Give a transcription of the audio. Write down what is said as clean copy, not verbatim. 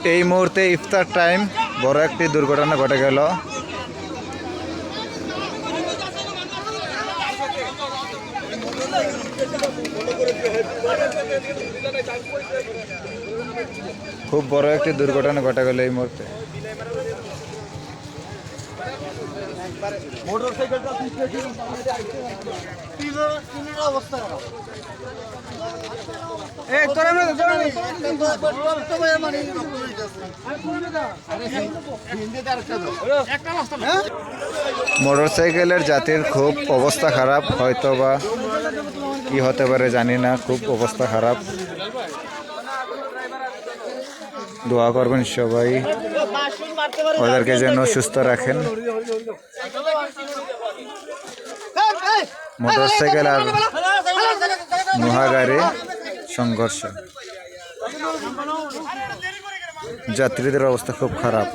এই মুহূর্তে ইফতার টাইম বড় একটি দুর্ঘটনা ঘটে গেল। খুব বড় একটি দুর্ঘটনা ঘটে গেল এই মুহূর্তে। মোটরসাইকেলের যাত্রীর খুব অবস্থা খারাপ, হয়তো বা কি হতে পারে জানি না, খুব অবস্থা খারাপ। দোয়া করবেন সবাই, ওদেরকে যেন সুস্থ রাখেন। মোটরসাইকেল আর মহাগাড়ি সংঘর্ষ, যাত্রীদের অবস্থা খুব খারাপ।